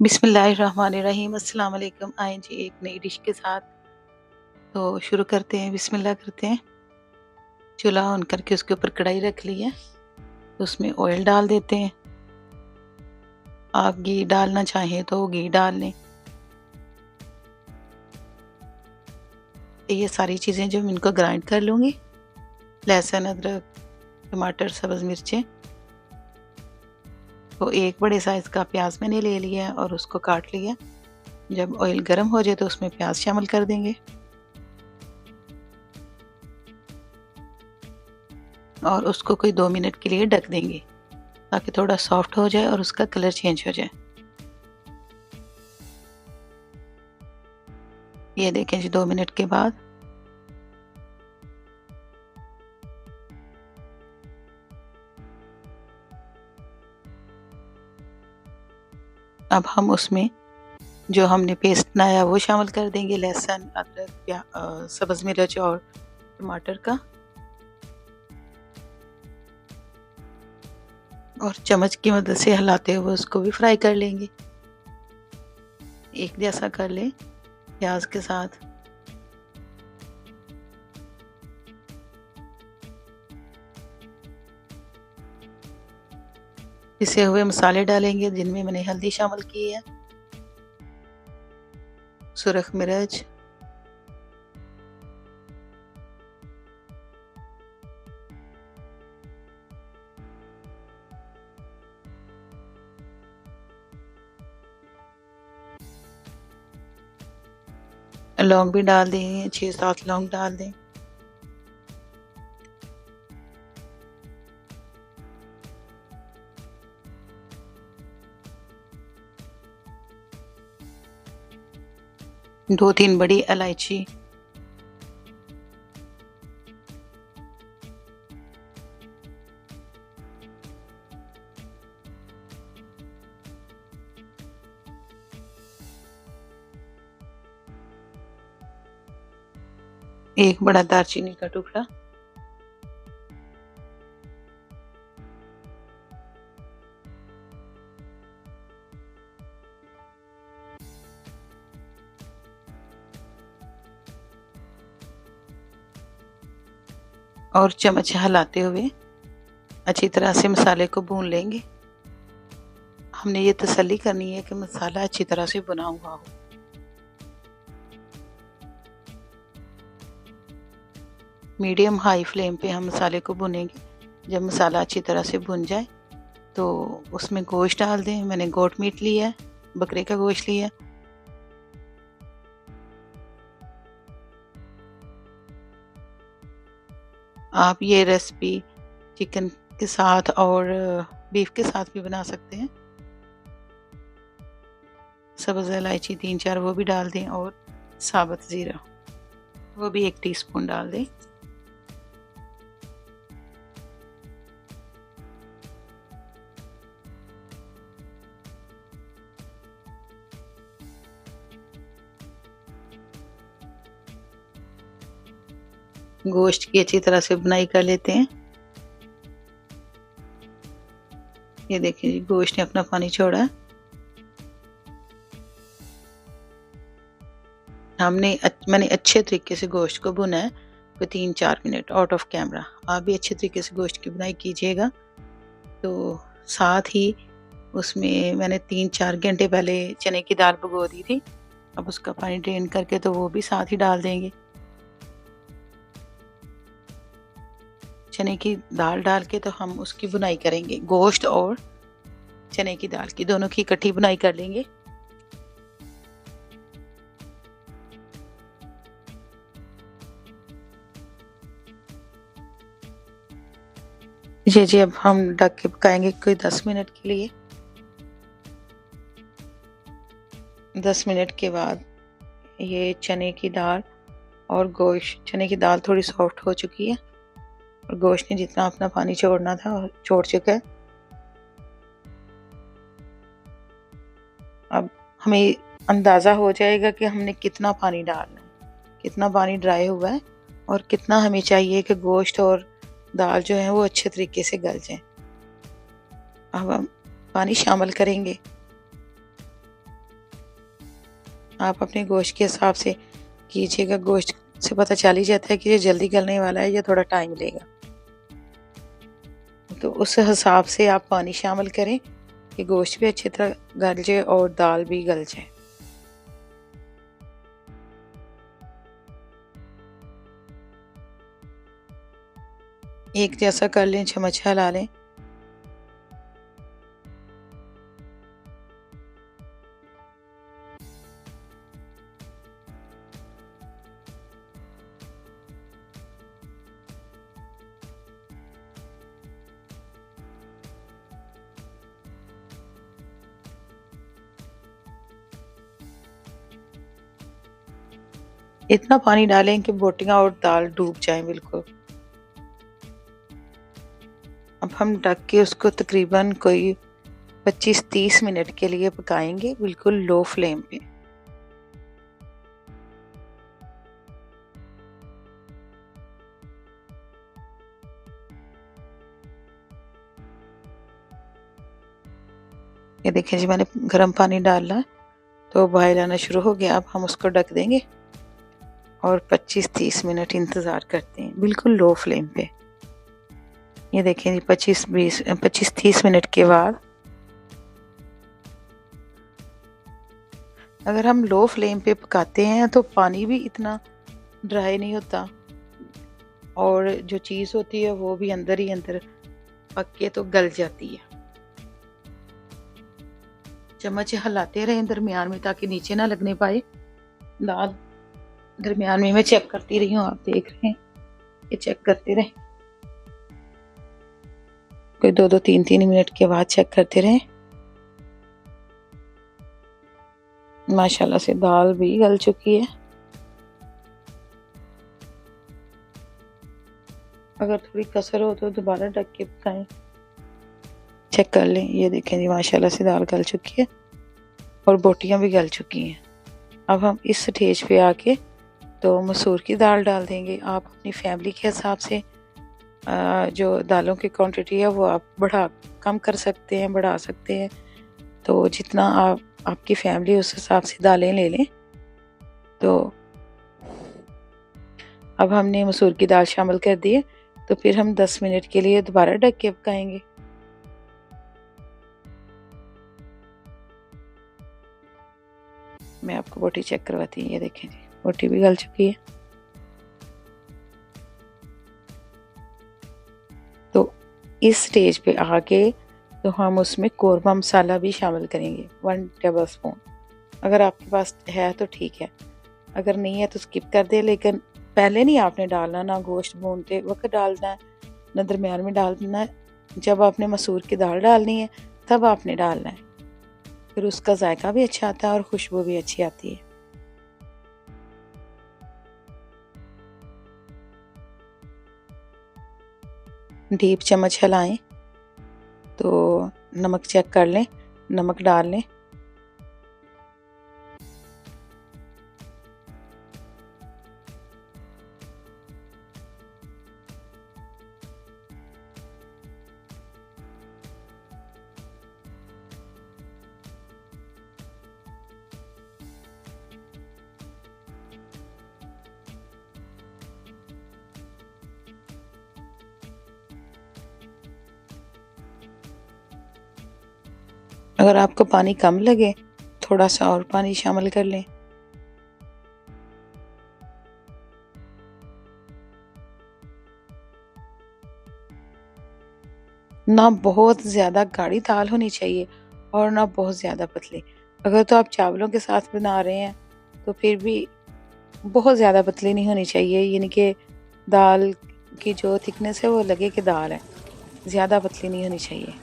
बिस्मिल्लाहिर्रहमानिर्रहीम। अस्सलाम वालेकुम। आए जी एक नई डिश के साथ। तो शुरू करते हैं, बिस्मिल्लाह करते हैं। चूल्हा ऑन करके उसके ऊपर कढ़ाई रख ली है, तो उसमें ऑयल डाल देते हैं। आप घी डालना चाहें तो घी डाल लें। ये सारी चीज़ें जो मैं इनको ग्राइंड कर लूँगी, लहसुन, अदरक, टमाटर, सब्ज़ मिर्चें। तो एक बड़े साइज़ का प्याज मैंने ले लिया है और उसको काट लिया। जब ऑयल गर्म हो जाए तो उसमें प्याज शामिल कर देंगे और उसको कोई 2 मिनट के लिए ढक देंगे ताकि थोड़ा सॉफ्ट हो जाए और उसका कलर चेंज हो जाए। ये देखें जी 2 मिनट के बाद अब हम उसमें जो हमने पेस्ट बनाया वो शामिल कर देंगे, लहसुन, अदरक, सब्ज़ मिर्च और टमाटर का, और चम्मच की मदद से हिलाते हुए उसको भी फ्राई कर लेंगे। एक जैसा कर लें प्याज के साथ। पिसे हुए मसाले डालेंगे जिनमें मैंने हल्दी शामिल की है, सुरख मिर्च, लौंग भी डाल दें, 6-7 लौंग डाल दें। दो तीन बड़ी इलायची, एक बड़ा दालचीनी का टुकड़ा, और चम्मच हिलाते हुए अच्छी तरह से मसाले को भून लेंगे। हमने ये तसल्ली करनी है कि मसाला अच्छी तरह से भुना हुआ हो। मीडियम हाई फ्लेम पे हम मसाले को भुनेंगे। जब मसाला अच्छी तरह से भुन जाए तो उसमें गोश्त डाल दें। मैंने गोट मीट लिया है, बकरे का गोश्त लिया है। आप ये रेसिपी चिकन के साथ और बीफ के साथ भी बना सकते हैं। सब्ज़ इलायची 3-4 वो भी डाल दें और साबुत ज़ीरा वो भी 1 टीस्पून डाल दें। गोश्त की अच्छी तरह से बुनाई कर लेते हैं। ये देखिए जी गोश्त ने अपना पानी छोड़ा है। मैंने अच्छे तरीके से गोश्त को भुना है कोई 3-4 मिनट आउट ऑफ कैमरा। आप भी अच्छे तरीके से गोश्त की बुनाई कीजिएगा। तो साथ ही उसमें मैंने 3-4 घंटे पहले चने की दाल भिगो दी थी। अब उसका पानी ड्रेन करके तो वो भी साथ ही डाल देंगे। चने की दाल डाल के तो हम उसकी बुनाई करेंगे, गोश्त और चने की दाल की दोनों की इकट्ठी बुनाई कर लेंगे। जी अब हम ढक के पकाएंगे कोई 10 मिनट के लिए। 10 मिनट के बाद ये चने की दाल और गोश्त, चने की दाल थोड़ी सॉफ्ट हो चुकी है और गोश्त ने जितना अपना पानी छोड़ना था और छोड़ चुका है। अब हमें अंदाज़ा हो जाएगा कि हमने कितना पानी डालना है, कितना पानी ड्राई हुआ है और कितना हमें चाहिए कि गोश्त और दाल जो है वो अच्छे तरीके से गल जाए। अब हम पानी शामिल करेंगे। आप अपने गोश्त के हिसाब से कीजिएगा। गोश्त से पता चल ही जाता है कि ये जल्दी गलने वाला है या थोड़ा टाइम लेगा। तो उस हिसाब से आप पानी शामिल करें कि गोश्त भी अच्छी तरह गल जाए और दाल भी गल जाए। एक जैसा कर लें, चम्मच हिला लें। इतना पानी डालें कि बोटियां और दाल डूब जाएं बिल्कुल। अब हम ढक के उसको तकरीबन कोई 25-30 मिनट के लिए पकाएंगे, बिल्कुल लो फ्लेम पे। ये देखिए जी, मैंने गर्म पानी डाला तो बॉयल आना शुरू हो गया। अब हम उसको ढक देंगे और 25-30 मिनट इंतज़ार करते हैं, बिल्कुल लो फ्लेम पे। ये देखें जी, 25-30 मिनट के बाद अगर हम लो फ्लेम पे पकाते हैं तो पानी भी इतना ड्राई नहीं होता और जो चीज़ होती है वो भी अंदर ही अंदर पक के तो गल जाती है। चम्मच हिलाते रहें दरमियान में ताकि नीचे ना लगने पाए। दाल दरमियान में मैं चेक करती रही हूँ, आप देख रहे हैं, ये चेक करते रहें। कोई 2-2 3-3 मिनट के बाद चेक करते रहें। माशाल्लाह से दाल भी गल चुकी है। अगर थोड़ी कसर हो तो दोबारा ढक के पकाएं। चेक कर लें। ये देखें जी, माशाल्लाह से दाल गल चुकी है और बोटियां भी गल चुकी हैं। अब हम इस स्टेज पे आके तो मसूर की दाल डाल देंगे। आप अपनी फैमिली के हिसाब से जो दालों की क्वांटिटी है वो आप कम कर सकते हैं, बढ़ा सकते हैं। तो जितना आपकी फैमिली उस हिसाब से दालें ले लें। तो अब हमने मसूर की दाल शामिल कर दी है, तो फिर हम 10 मिनट के लिए दोबारा ढक के पकाएंगे। मैं आपको बोटी चेक करवाती हूँ। ये देखें जी, बोटी भी गल चुकी है। तो इस स्टेज पे आके तो हम उसमें कोरमा मसाला भी शामिल करेंगे, 1 टेबल स्पून। अगर आपके पास है तो ठीक है, अगर नहीं है तो स्किप कर दे। लेकिन पहले नहीं आपने डालना, ना गोश्त भूनते वक्त डालना है, ना दरमियान में डालना है। जब आपने मसूर की दाल डालनी है तब आपने डालना है, फिर उसका जायका भी अच्छा आता है और खुशबू भी अच्छी आती है। डीप चम्मच हिलाएं तो नमक चेक कर लें, नमक डाल लें। अगर आपको पानी कम लगे थोड़ा सा और पानी शामिल कर लें। ना बहुत ज़्यादा गाढ़ी दाल होनी चाहिए और ना बहुत ज़्यादा पतली। अगर तो आप चावलों के साथ बना रहे हैं तो फिर भी बहुत ज़्यादा पतली नहीं होनी चाहिए, यानी कि दाल की जो थिकनेस है वो लगे कि दाल है, ज़्यादा पतली नहीं होनी चाहिए।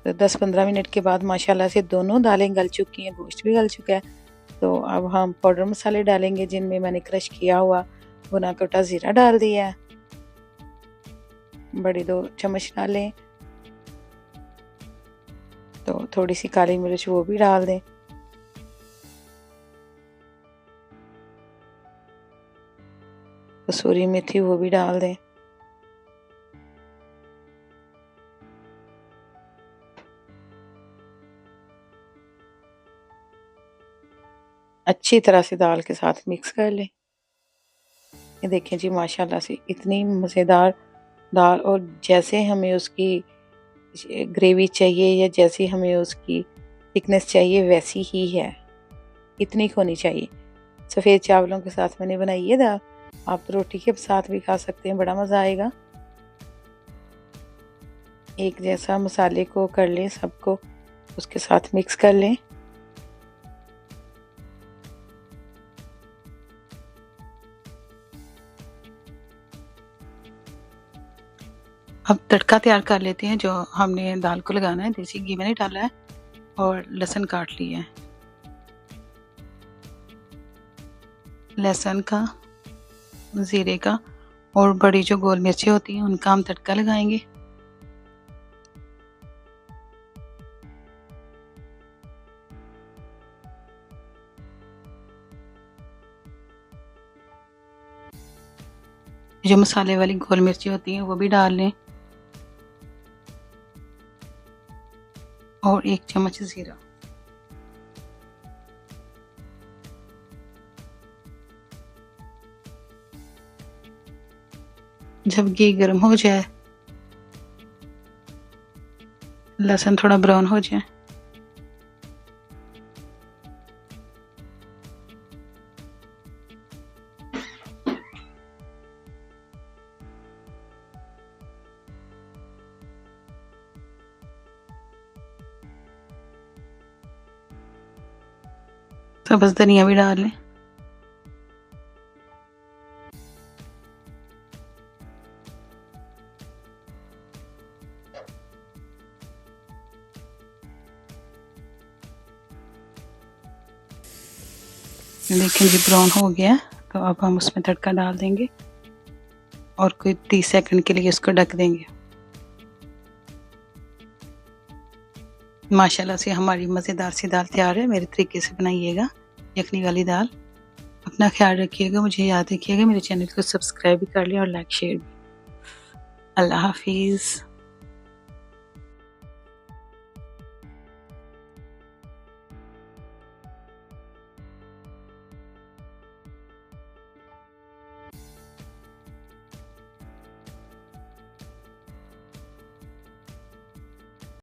तो 10-15 मिनट के बाद माशाल्लाह से दोनों दालें गल चुकी हैं, गोश्त भी गल चुका है। तो अब हम पाउडर मसाले डालेंगे, जिनमें मैंने क्रश किया हुआ भुना कटा ज़ीरा डाल दिया है, बड़ी 2 चम्मच डालें। तो थोड़ी सी काली मिर्च वो भी डाल दें। कसूरी मेथी वो भी डाल दें। अच्छी तरह से दाल के साथ मिक्स कर लें। ये देखें जी माशाल्लाह से इतनी मज़ेदार दाल, और जैसे हमें उसकी ग्रेवी चाहिए या जैसी हमें उसकी थिकनेस चाहिए वैसी ही है, इतनी होनी चाहिए। सफ़ेद चावलों के साथ मैंने बनाई है दाल, आप रोटी के साथ भी खा सकते हैं, बड़ा मज़ा आएगा। एक जैसा मसाले को कर लें, सबको उसके साथ मिक्स कर लें। अब तड़का तैयार कर लेते हैं जो हमने दाल को लगाना है। देसी घी मैंने डाला है और लहसुन काट लिया है। लहसुन का, ज़ीरे का और बड़ी जो गोल मिर्चें होती हैं उनका हम तड़का लगाएंगे। जो मसाले वाली गोल मिर्ची होती हैं वो भी डाल लें और 1 चम्मच ज़ीरा। जब घी गर्म हो जाए, लहसुन थोड़ा ब्राउन हो जाए, सब्ज़ धनिया भी डाल लें। देखें जी ब्राउन हो गया, तो अब हम उसमें तड़का डाल देंगे और कोई 30 सेकंड के लिए उसको ढक देंगे। माशाल्लाह से हमारी मज़ेदार सी दाल तैयार है। मेरे तरीके से बनाइएगा यखनी वाली दाल। अपना ख्याल रखिएगा, मुझे याद रखिएगा, मेरे चैनल को सब्सक्राइब भी कर लें और लाइक शेयर भी। अल्लाह हाफिज़।